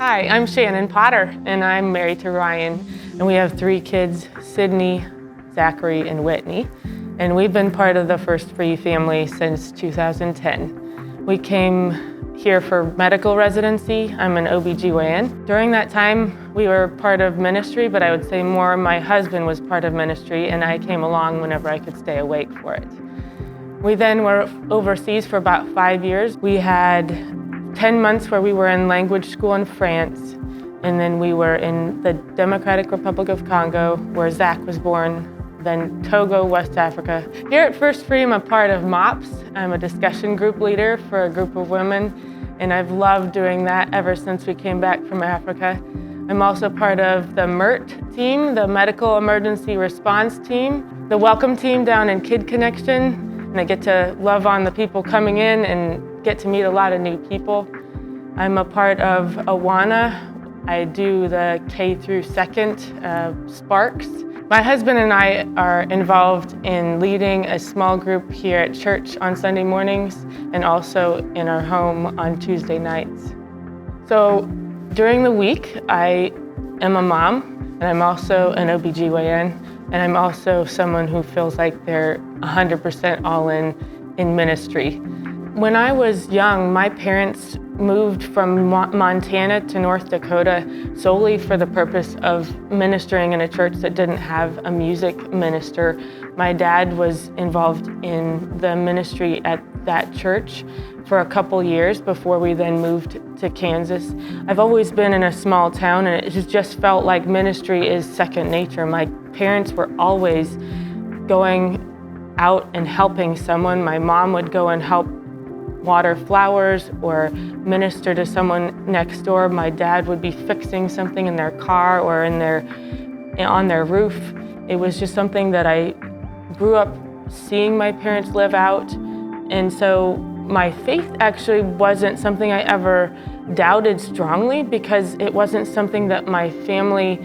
Hi, I'm Shannon Potter, and I'm married to Ryan, and we have 3 kids, Sydney, Zachary, and Whitney, and we've been part of the First Free family since 2010. We came here for medical residency. I'm an OBGYN. During that time, we were part of ministry, but I would say more my husband was part of ministry, and I came along whenever I could stay awake for it. We then were overseas for about 5 years. We had 10 months where we were in language school in France, and then we were in the Democratic Republic of Congo, where Zach was born, then Togo, West Africa. Here at First Free, I'm a part of MOPS. I'm a discussion group leader for a group of women, and I've loved doing that ever since we came back from Africa. I'm also part of the MERT team, the Medical Emergency Response team, the Welcome team down in Kid Connection, and I get to love on the people coming in and get to meet a lot of new people. I'm a part of Awana. I do the K through 2nd Sparks. My husband and I are involved in leading a small group here at church on Sunday mornings and also in our home on Tuesday nights. So during the week, I am a mom, and I'm also an OBGYN, and I'm also someone who feels like they're 100% all in ministry. When I was young, my parents moved from Montana to North Dakota solely for the purpose of ministering in a church that didn't have a music minister. My dad was involved in the ministry at that church for a couple years before we then moved to Kansas. I've always been in a small town, and it just felt like ministry is second nature. My parents were always going out and helping someone. My mom would go and help water flowers or minister to someone next door. My dad would be fixing something in their car or on their roof. It was just something that I grew up seeing my parents live out. And so my faith actually wasn't something I ever doubted strongly, because it wasn't something that my family,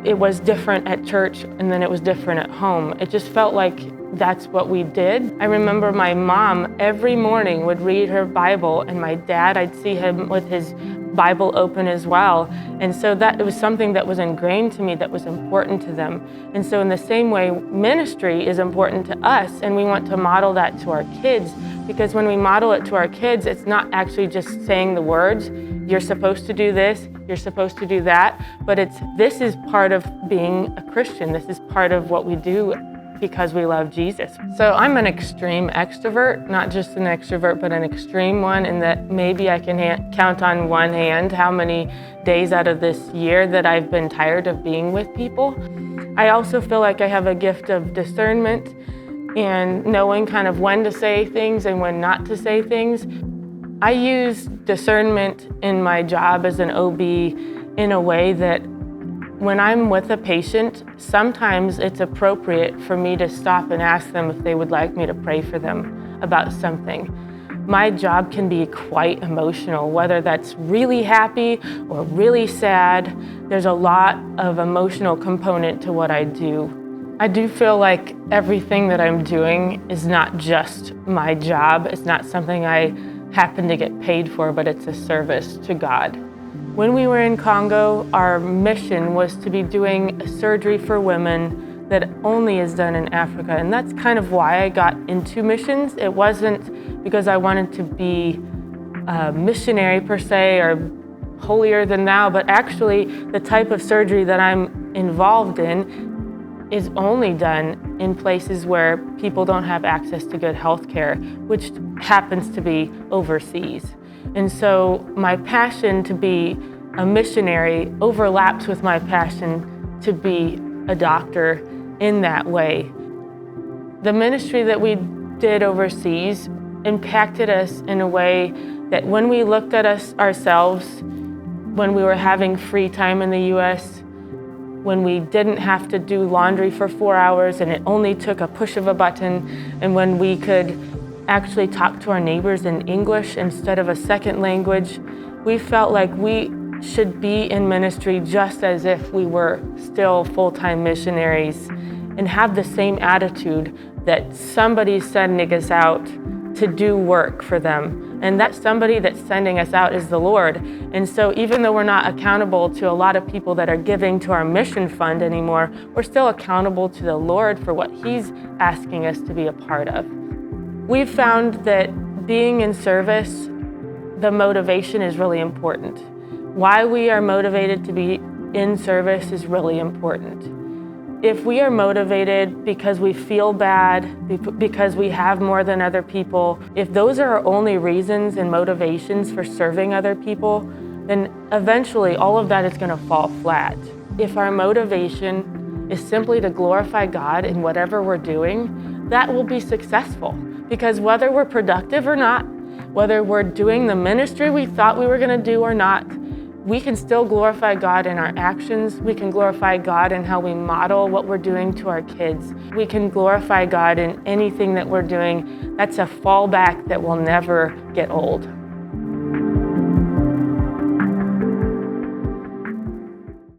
it was different at church and then it was different at home. It just felt like that's what we did. I remember my mom every morning would read her Bible, and my dad, I'd see him with his Bible open as well. And so it was something that was ingrained to me, that was important to them. And so in the same way, ministry is important to us, and we want to model that to our kids, because when we model it to our kids, it's not actually just saying the words, you're supposed to do this, you're supposed to do that, but this is part of being a Christian. This is part of what we do because we love Jesus. So I'm an extreme extrovert, not just an extrovert, but an extreme one, in that maybe I can count on one hand how many days out of this year that I've been tired of being with people. I also feel like I have a gift of discernment and knowing kind of when to say things and when not to say things. I use discernment in my job as an OB in a way that when I'm with a patient, sometimes it's appropriate for me to stop and ask them if they would like me to pray for them about something. My job can be quite emotional, whether that's really happy or really sad. There's a lot of emotional component to what I do. I do feel like everything that I'm doing is not just my job. It's not something I happen to get paid for, but it's a service to God. When we were in Congo, our mission was to be doing a surgery for women that only is done in Africa. And that's kind of why I got into missions. It wasn't because I wanted to be a missionary per se or holier than thou, but actually the type of surgery that I'm involved in is only done in places where people don't have access to good health care, which happens to be overseas. And so my passion to be a missionary overlaps with my passion to be a doctor in that way. The ministry that we did overseas impacted us in a way that when we looked at ourselves, when we were having free time in the US, when we didn't have to do laundry for 4 hours and it only took a push of a button, and when we could actually talk to our neighbors in English instead of a second language, we felt like we should be in ministry just as if we were still full-time missionaries and have the same attitude that somebody's sending us out to do work for them. And that somebody that's sending us out is the Lord. And so even though we're not accountable to a lot of people that are giving to our mission fund anymore, we're still accountable to the Lord for what He's asking us to be a part of. We've found that being in service, the motivation is really important. Why we are motivated to be in service is really important. If we are motivated because we feel bad, because we have more than other people, if those are our only reasons and motivations for serving other people, then eventually all of that is going to fall flat. If our motivation is simply to glorify God in whatever we're doing, that will be successful. Because whether we're productive or not, whether we're doing the ministry we thought we were going to do or not, we can still glorify God in our actions. We can glorify God in how we model what we're doing to our kids. We can glorify God in anything that we're doing. That's a fallback that will never get old.